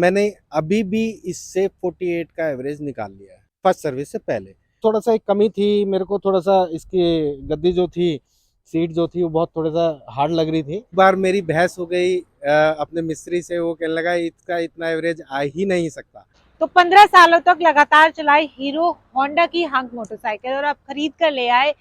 मैंने अभी भी इससे 48 का एवरेज निकाल लिया है फर्स्ट सर्विस से पहले। थोड़ा सा एक कमी थी मेरे को, थोड़ा सा इसकी गद्दी जो थी, सीट जो थी वो बहुत थोड़ा सा हार्ड लग रही थी। एक बार मेरी बहस हो गई अपने मिस्त्री से, वो कहने लगा इसका इतना एवरेज आ ही नहीं सकता। तो 15 सालों तक लगातार चलाई हीरो होंडा की हंक मोटरसाइकिल और अब खरीद कर ले आए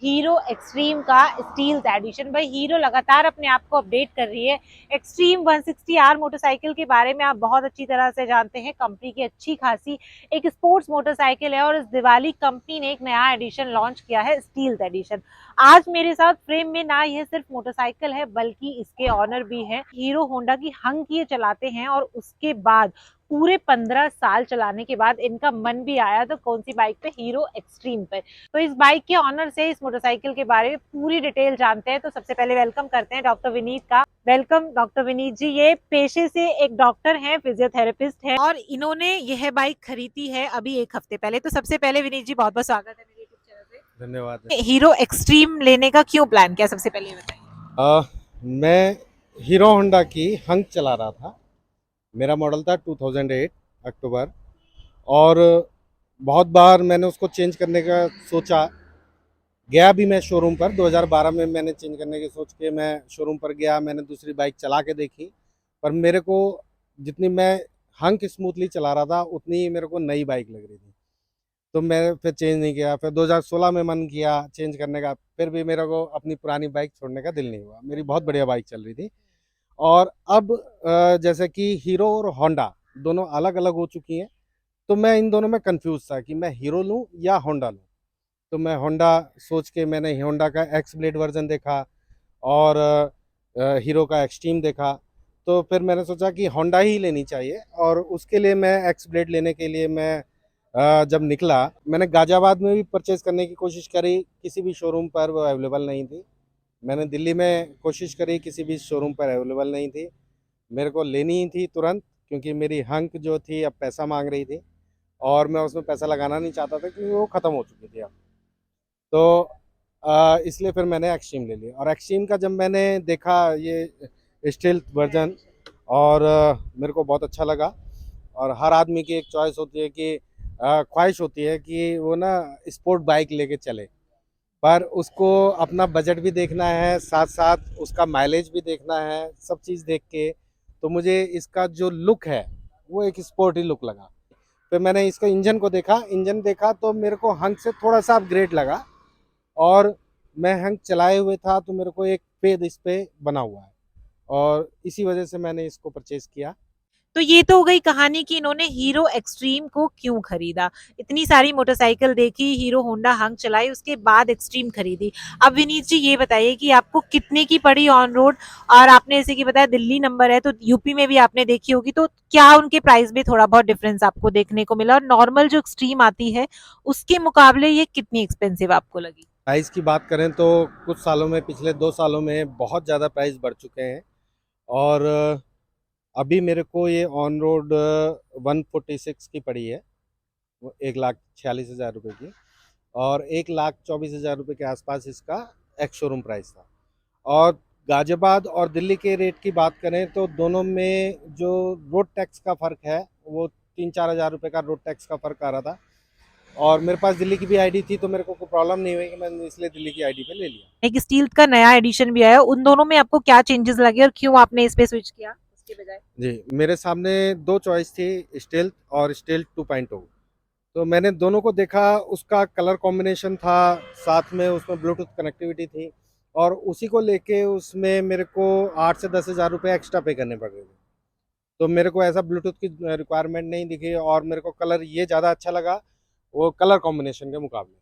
हीरो एक्सट्रीम का स्टील एडिशन। भाई हीरो लगातार अपने आप को अपडेट कर रही है। एक्सट्रीम 160R मोटरसाइकिल के बारे में आप बहुत अच्छी तरह से जानते हैं। कंपनी की अच्छी खासी एक स्पोर्ट्स मोटरसाइकिल है और इस दिवाली कंपनी ने एक नया एडिशन लॉन्च किया है, स्टील एडिशन। आज मेरे साथ फ्रेम में ना यह सिर्फ मोटरसाइकिल है बल्कि इसके ऑनर भी है। हीरो होंडा की हंक ये चलाते हैं और उसके बाद पूरे 15 साल चलाने के बाद इनका मन भी आया तो कौन सी बाइक पे, हीरो एक्सट्रीम पे। तो इस बाइक के ऑनर से इस मोटरसाइकिल के बारे में पूरी डिटेल जानते हैं। तो सबसे पहले वेलकम करते हैं डॉक्टर विनीत का। वेलकम डॉक्टर विनीत जी। ये पेशे से एक डॉक्टर हैं, फिजियोथेरेपिस्ट हैं और इन्होंने यह बाइक खरीदी है अभी 1 हफ्ते पहले। तो सबसे पहले विनीत जी बहुत बहुत स्वागत है मेरे यूट्यूब चैनल पे। धन्यवाद। हीरो एक्सट्रीम लेने का क्यों प्लान किया, सबसे पहले ये बताइए। मैं हीरो होंडा की हंक चला रहा था। मेरा मॉडल था 2008 अक्टूबर, और बहुत बार मैंने उसको चेंज करने का सोचा। गया भी मैं शोरूम पर 2012 में, मैंने चेंज करने की सोच के मैं शोरूम पर गया। मैंने दूसरी बाइक चला के देखी, पर मेरे को जितनी मैं हंक स्मूथली चला रहा था उतनी ही मेरे को नई बाइक लग रही थी। तो मैं फिर चेंज नहीं किया। फिर 2016 में मन किया चेंज करने का, फिर भी मेरे को अपनी पुरानी बाइक छोड़ने का दिल नहीं हुआ। मेरी बहुत बढ़िया बाइक चल रही थी। और अब जैसे कि हीरो और होंडा दोनों अलग अलग हो चुकी हैं, तो मैं इन दोनों में कंफ्यूज था कि मैं हीरो लूं या होंडा लूं। तो मैं होंडा सोच के मैंने होंडा का एक्स ब्लेड वर्जन देखा और हीरो का एक्सट्रीम देखा। तो फिर मैंने सोचा कि होंडा ही लेनी चाहिए, और उसके लिए मैं एक्स ब्लेड लेने के लिए मैं जब निकला, मैंने गाजियाबाद में भी परचेज़ करने की कोशिश करी, किसी भी शोरूम पर वो अवेलेबल नहीं थी। मैंने दिल्ली में कोशिश करी, किसी भी शोरूम पर अवेलेबल नहीं थी। मेरे को लेनी ही थी तुरंत, क्योंकि मेरी हंक जो थी अब पैसा मांग रही थी और मैं उसमें पैसा लगाना नहीं चाहता था क्योंकि वो ख़त्म हो चुकी थी अब। तो इसलिए फिर मैंने एक्सट्रीम ले लिया। और एक्सट्रीम का जब मैंने देखा ये स्टील्थ वर्जन, और मेरे को बहुत अच्छा लगा। और हर आदमी की एक चॉइस होती है कि ख्वाहिश होती है कि वो ना स्पोर्ट बाइक लेके चले, पर उसको अपना बजट भी देखना है, साथ साथ उसका माइलेज भी देखना है, सब चीज़ देख के। तो मुझे इसका जो लुक है वो एक स्पोर्टी लुक लगा। फिर मैंने इसका इंजन को देखा, इंजन देखा तो मेरे को हंक से थोड़ा सा अपग्रेड लगा। और मैं हंक चलाए हुए था तो मेरे को एक पेद इस पे बना हुआ है, और इसी वजह से मैंने इसको परचेज किया। तो ये तो हो गई कहानी कि इन्होंने हीरो एक्सट्रीम को क्यों खरीदा। इतनी सारी मोटरसाइकिल देखी, हीरो होंडा हंक चलाई, उसके बाद एक्सट्रीम खरीदी। अब विनीत जी ये बताइए कि आपको कितने की पड़ी ऑन रोड, और आपने जैसे कि बताया दिल्ली नंबर है तो यूपी में भी आपने देखी होगी, तो क्या उनके प्राइस में थोड़ा बहुत डिफरेंस आपको देखने को मिला, और नॉर्मल जो एक्सट्रीम आती है उसके मुकाबले ये कितनी एक्सपेंसिव आपको लगी। प्राइस की बात करें तो कुछ सालों में, पिछले 2 सालों में बहुत ज़्यादा प्राइस बढ़ चुके हैं। और अभी मेरे को ये ऑन रोड 146 की पड़ी है, वो 1,46,000 रुपये की। और 1,24,000 रुपये के आसपास इसका एक्स शोरूम प्राइस था। और गाजियाबाद और दिल्ली के रेट की बात करें तो दोनों में जो रोड टैक्स का फ़र्क है वो 3-4 हज़ार रुपये का रोड टैक्स का फ़र्क आ रहा था। और मेरे पास दिल्ली की भी आईडी थी, तो मेरे को कोई प्रॉब्लम नहीं हुई कि मैंने इसलिए दिल्ली की आईडी पे ले लिया। एक स्टील का नया एडिशन भी आया, उन दोनों में आपको क्या चेंजेस लगे और क्यों आपने इस पे स्विच किया उसके बजाय। जी, मेरे सामने दो चॉइस थी, स्टील्थ और स्टील्थ 2.0। तो मैंने दोनों को देखा, उसका कलर कॉम्बिनेशन था, साथ में उसमें ब्लूटूथ कनेक्टिविटी थी, और उसी को लेके उसमें मेरे को 8 से 10 हज़ार रुपये एक्स्ट्रा पे करने पड़ रहे थे। तो मेरे को ऐसा ब्लूटूथ की रिक्वायरमेंट नहीं दिखी, और मेरे को कलर ये ज़्यादा अच्छा लगा वो कलर कॉम्बिनेशन के मुकाबले।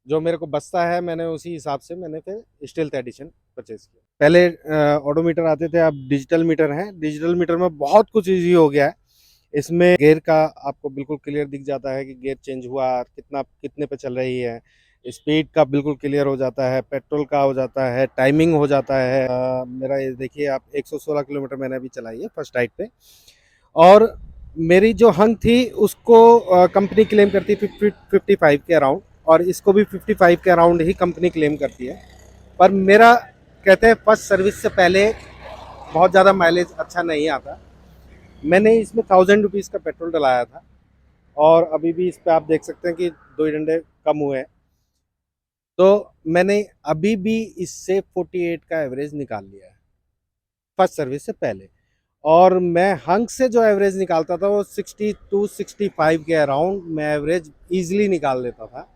जो मेरे को बचता है मैंने उसी हिसाब से मैंने फिर स्टील्थ एडिशन परचेज किया। पहले ऑडोमीटर आते थे, अब डिजिटल मीटर हैं। डिजिटल मीटर में बहुत कुछ ईजी हो गया है। इसमें गियर का आपको बिल्कुल क्लियर दिख जाता है कि गियर चेंज हुआ, कितना कितने पे चल रही है। स्पीड का बिल्कुल क्लियर हो जाता है, पेट्रोल का हो जाता है, टाइमिंग हो जाता है। मेरा ये देखिए आप, 116 किलोमीटर मैंने अभी चलाई है फर्स्ट राइड पे। और मेरी जो हंक थी उसको कंपनी क्लेम करती है 55 के अराउंड, और इसको भी 55 के अराउंड ही कंपनी क्लेम करती है। पर मेरा कहते हैं फर्स्ट सर्विस से पहले बहुत ज़्यादा माइलेज अच्छा नहीं आता। मैंने इसमें 1000 रुपीज़ का पेट्रोल डलाया था और अभी भी इस पे आप देख सकते हैं कि 2 डंडे कम हुए हैं। तो मैंने अभी भी इससे 48 का एवरेज निकाल लिया है फर्स्ट सर्विस से पहले। और मैं हंक से जो एवरेज निकालता था वो 62 65 के अराउंड मैं एवरेज ईजिली निकाल लेता था।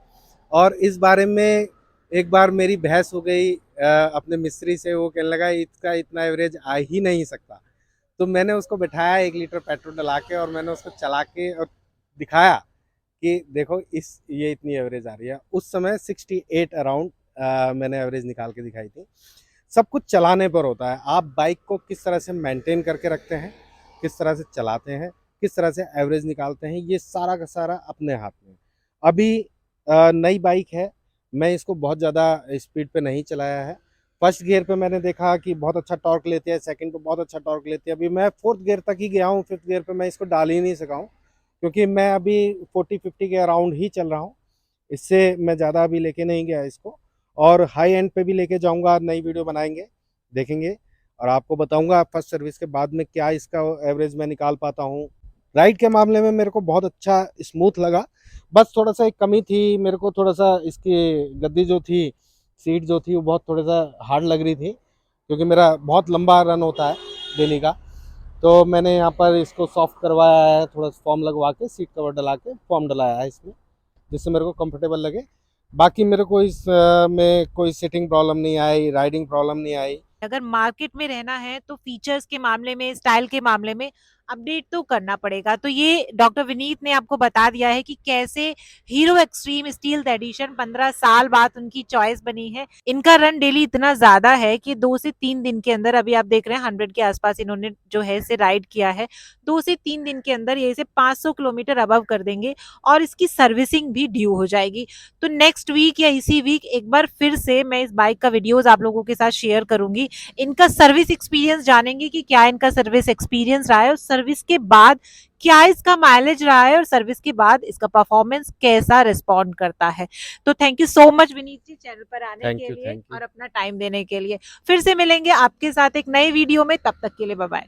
और इस बारे में एक बार मेरी बहस हो गई अपने मिस्त्री से। वो कहने लगा इसका इतना एवरेज आ ही नहीं सकता। तो मैंने उसको बिठाया 1 लीटर पेट्रोल डला के और मैंने उसको चला के और दिखाया कि देखो इस ये इतनी एवरेज आ रही है। उस समय 68 अराउंड मैंने एवरेज निकाल के दिखाई थी। सब कुछ चलाने पर होता है, आप बाइक को किस तरह से मेंटेन करके रखते हैं, किस तरह से चलाते हैं, किस तरह से एवरेज निकालते हैं, ये सारा का सारा अपने हाथ में। अभी नई बाइक है, मैं इसको बहुत ज़्यादा स्पीड पे नहीं चलाया है। फर्स्ट गियर पे मैंने देखा कि बहुत अच्छा टॉर्क लेती है, सेकंड पे बहुत अच्छा टॉर्क लेती है। अभी मैं फोर्थ गियर तक ही गया हूँ, फिफ्थ गियर पे मैं इसको डाल ही नहीं सका हूँ क्योंकि मैं अभी 40-50 के अराउंड ही चल रहा हूँ। इससे मैं ज़्यादा अभी लेके नहीं गया इसको। और हाई एंड पे भी लेके जाऊंगा, नई वीडियो बनाएंगे, देखेंगे और आपको बताऊंगा फर्स्ट सर्विस के बाद में क्या इसका एवरेज मैं निकाल पाता हूँ। राइड के मामले में मेरे को बहुत अच्छा स्मूथ लगा। बस थोड़ा सा एक कमी थी, मेरे को थोड़ा सा इसकी गद्दी जो थी, सीट जो थी वो बहुत थोड़ा सा हार्ड लग रही थी क्योंकि मेरा बहुत लंबा रन होता है डेली का। तो मैंने यहाँ पर इसको सॉफ्ट करवाया है, थोड़ा फॉर्म लगवा के सीट कवर डला के फॉर्म डलाया है इसमें, जिससे मेरे को कंफर्टेबल लगे। बाकी मेरे को इस में कोई सिटिंग प्रॉब्लम नहीं आई, राइडिंग प्रॉब्लम नहीं आई। अगर मार्केट में रहना है तो फीचर्स के मामले में, स्टाइल के मामले में अपडेट तो करना पड़ेगा। तो ये डॉक्टर विनीत ने आपको बता दिया है कि कैसे हीरो एक्सट्रीम स्टील्थ एडिशन 15 साल बाद उनकी चॉइस बनी है। इनका रन डेली इतना ज्यादा है कि 2 से 3 दिन के अंदर, अभी आप देख रहे हैं 100 के आसपास इन्होंने जो है इसे राइड किया है, 2 से 3 दिन के अंदर ये इसे 500 किलोमीटर अबव कर देंगे और इसकी सर्विसिंग भी ड्यू हो जाएगी। तो नेक्स्ट वीक या इसी वीक एक बार फिर से मैं इस बाइक का वीडियोस आप लोगों के साथ शेयर करूंगी। इनका सर्विस एक्सपीरियंस जानेंगे कि क्या इनका सर्विस एक्सपीरियंस रहा है और सर्विस के बाद क्या इसका माइलेज रहा है और सर्विस के बाद इसका परफॉर्मेंस कैसा रिस्पॉन्ड करता है। तो thank you so much Vineet ji channel पर आने के लिए थैंक यू। और अपना टाइम देने के लिए। फिर से मिलेंगे आपके साथ एक नई वीडियो में, तब तक के लिए बाय बाय।